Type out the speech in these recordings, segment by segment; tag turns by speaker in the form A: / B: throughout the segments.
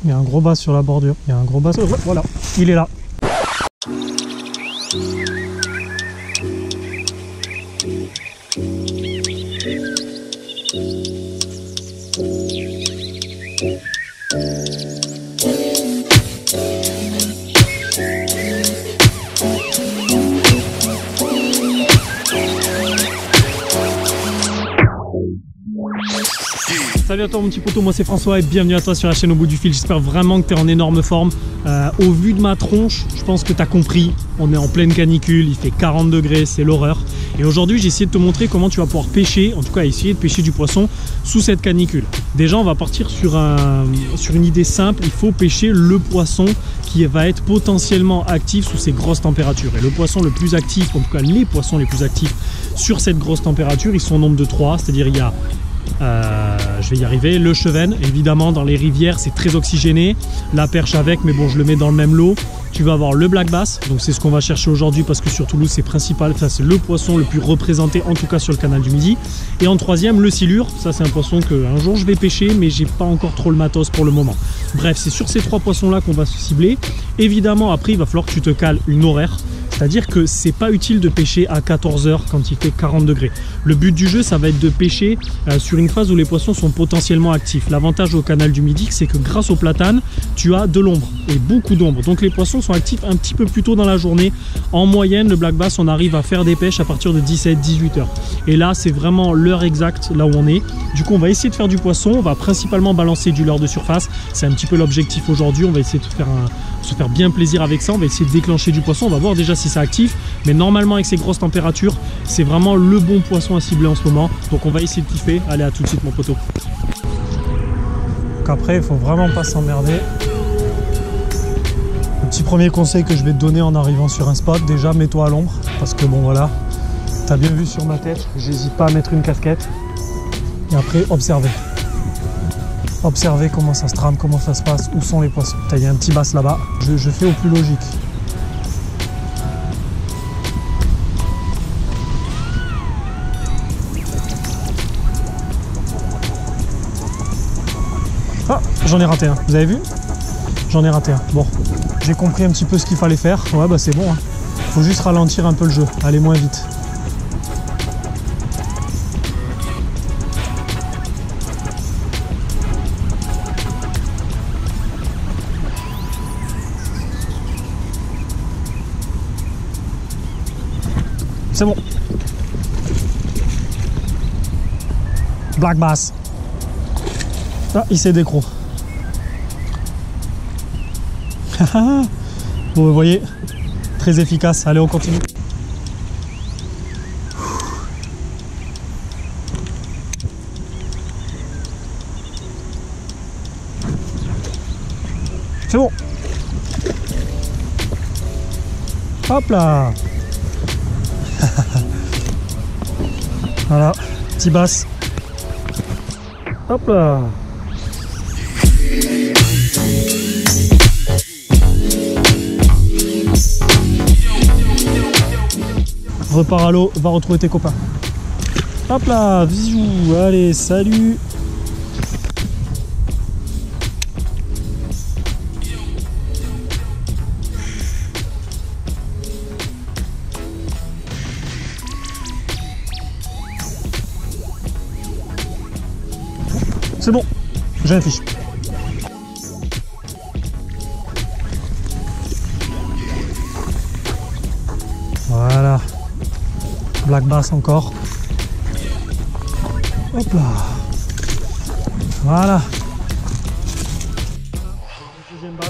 A: Il y a un gros bass sur la bordure. Il y a un gros bass. Voilà, il est là. Salut à toi mon petit poteau, moi c'est François et bienvenue à toi sur la chaîne Au Bout du Fil. J'espère vraiment que tu es en énorme forme. Au vu de ma tronche, je pense que tu as compris, on est en pleine canicule, il fait 40 degrés, c'est l'horreur. Et aujourd'hui j'ai essayé de te montrer comment tu vas pouvoir pêcher, en tout cas essayer de pêcher du poisson sous cette canicule. Déjà on va partir sur une idée simple, il faut pêcher le poisson qui va être potentiellement actif sous ces grosses températures. Et le poisson le plus actif, en tout cas les poissons les plus actifs sur cette grosse température, ils sont au nombre de 3, c'est-à-dire il y a je vais y arriver, le chevenne, évidemment dans les rivières c'est très oxygéné, la perche avec, mais bon je le mets dans le même lot. Tu vas avoir le black bass, donc c'est ce qu'on va chercher aujourd'hui parce que sur Toulouse c'est principal, enfin, c'est le poisson le plus représenté en tout cas sur le canal du Midi. Et en troisième le silure, ça c'est un poisson que un jour je vais pêcher mais j'ai pas encore trop le matos pour le moment. Bref, c'est sur ces trois poissons là qu'on va se cibler. Évidemment après il va falloir que tu te cales une horaire. C'est-à-dire que c'est pas utile de pêcher à 14 h quand il fait 40 degrés. Le but du jeu, ça va être de pêcher sur une phase où les poissons sont potentiellement actifs. L'avantage au canal du Midi, c'est que grâce au platane, tu as de l'ombre et beaucoup d'ombre. Donc les poissons sont actifs un petit peu plus tôt dans la journée. En moyenne, le black bass, on arrive à faire des pêches à partir de 17-18 h. Et là, c'est vraiment l'heure exacte là où on est. Du coup, on va essayer de faire du poisson. On va principalement balancer du leurre de surface. C'est un petit peu l'objectif aujourd'hui. On va essayer de se faire bien plaisir avec ça. On va essayer de déclencher du poisson. On va voir déjà si c'est actif, mais normalement avec ces grosses températures c'est vraiment le bon poisson à cibler en ce moment, donc on va essayer de kiffer. Allez, à tout de suite mon poteau. Donc après il faut vraiment pas s'emmerder. Le petit premier conseil que je vais te donner en arrivant sur un spot, déjà mets-toi à l'ombre, parce que bon voilà, t'as bien vu sur ma tête, j'hésite pas à mettre une casquette. Et après observez comment ça se trame, comment ça se passe, où sont les poissons. Il y a un petit bass là-bas, je fais au plus logique. Ah, j'en ai raté un, vous avez vu? J'en ai raté un. Bon, j'ai compris un petit peu ce qu'il fallait faire. Ouais, bah c'est bon, hein. Faut juste ralentir un peu le jeu, aller moins vite. C'est bon. Black bass. Ah, il s'est décro. Bon, vous voyez, très efficace. Allez, on continue. C'est bon. Hop là. Voilà, petit bass. Hop là. Repars à l'eau, va retrouver tes copains. Hop là, bisous, allez, salut. C'est bon, j'ai un fiche. Voilà. Black bass encore. Hop là. Voilà. Deuxième basse.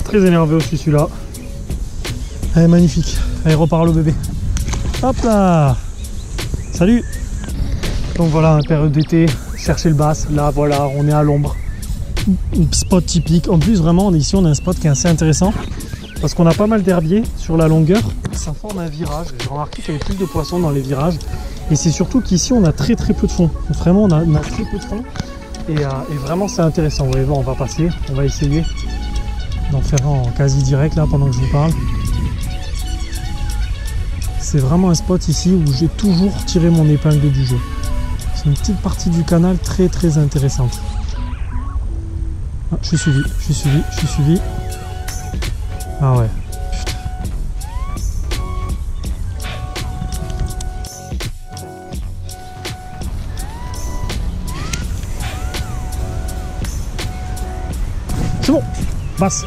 A: Très énervé aussi celui-là. Allez, magnifique. Allez, repars à l'eau bébé. Hop là. Salut. Donc voilà, période d'été, chercher le bass. Là voilà, on est à l'ombre. Spot typique. En plus vraiment ici on a un spot qui est assez intéressant. Parce qu'on a pas mal d'herbiers sur la longueur, ça forme un virage. J'ai remarqué qu'il y avait plus de poissons dans les virages. Et c'est surtout qu'ici on a très peu de fond. Vraiment on a très peu de fond. Et vraiment c'est intéressant. Vous voyez, on va passer, on va essayer d'en faire en quasi direct là pendant que je vous parle. C'est vraiment un spot ici où j'ai toujours tiré mon épingle du jeu. C'est une petite partie du canal très intéressante. Ah, je suis suivi, je suis suivi, je suis suivi. Ah ouais. Putain. C'est bon, basse.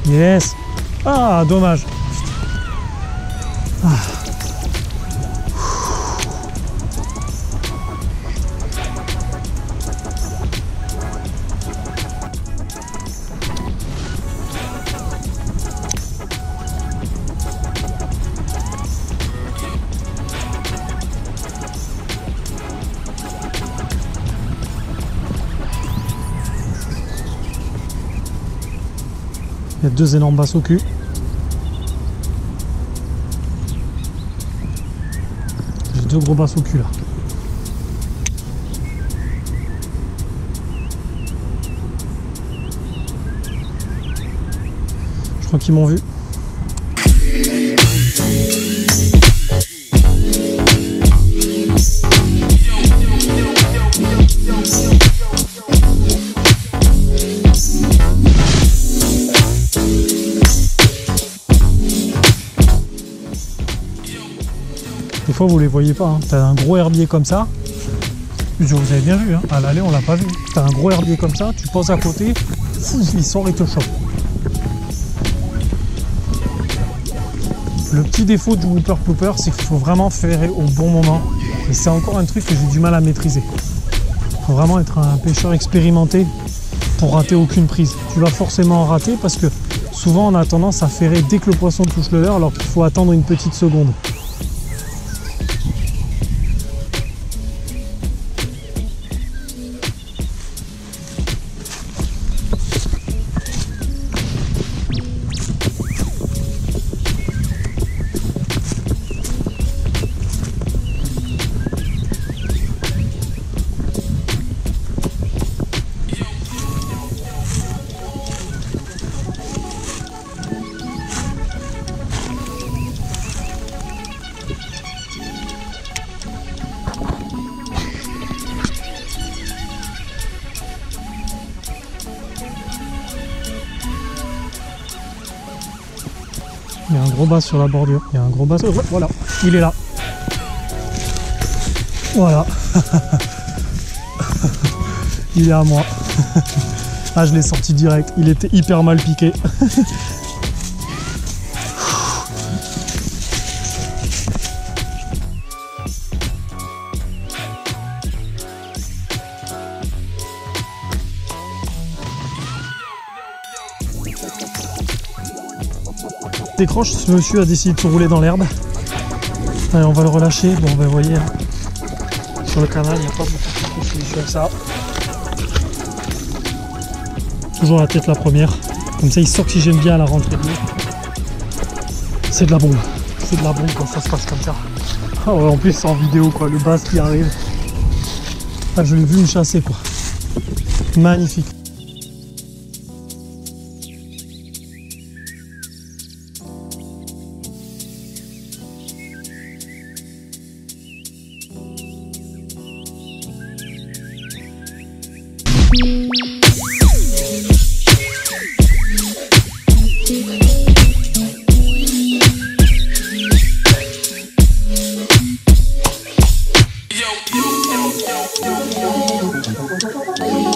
A: Yes. Ah, dommage. Ah. Il y a 2 énormes basses au cul. J'ai 2 gros basses au cul là. Je crois qu'ils m'ont vu. Des fois vous les voyez pas, hein. T'as un gros herbier comme ça, vous avez bien vu, hein. À l'aller on l'a pas vu. T'as un gros herbier comme ça, tu poses à côté, il sort et te chope. Le petit défaut du Whooper Plooper, c'est qu'il faut vraiment ferrer au bon moment. Et c'est encore un truc que j'ai du mal à maîtriser. Il faut vraiment être un pêcheur expérimenté pour rater aucune prise. Tu vas forcément en rater parce que souvent on a tendance à ferrer dès que le poisson touche le leurre alors qu'il faut attendre une petite seconde. Il y a un gros bass sur la bordure. Il y a un gros bass. Oh, voilà, il est là. Voilà. Il est à moi. Ah, je l'ai sorti direct. Il était hyper mal piqué. Décroche, ce monsieur a décidé de se rouler dans l'herbe. Allez, on va le relâcher. Bon, ben, vous voyez, hein, sur le canal, il n'y a pas beaucoup de solutions que ça. Toujours la tête la première. Comme ça, il s'oxygène bien à la rentrée de l'eau. C'est de la bombe. C'est de la bombe quand ça se passe comme ça. Ah ouais, en plus, c'est en vidéo, quoi. Le bass qui arrive. Ah, je l'ai vu me chasser, quoi. Magnifique.
B: Yo, yo, yo, yo, yo, yo.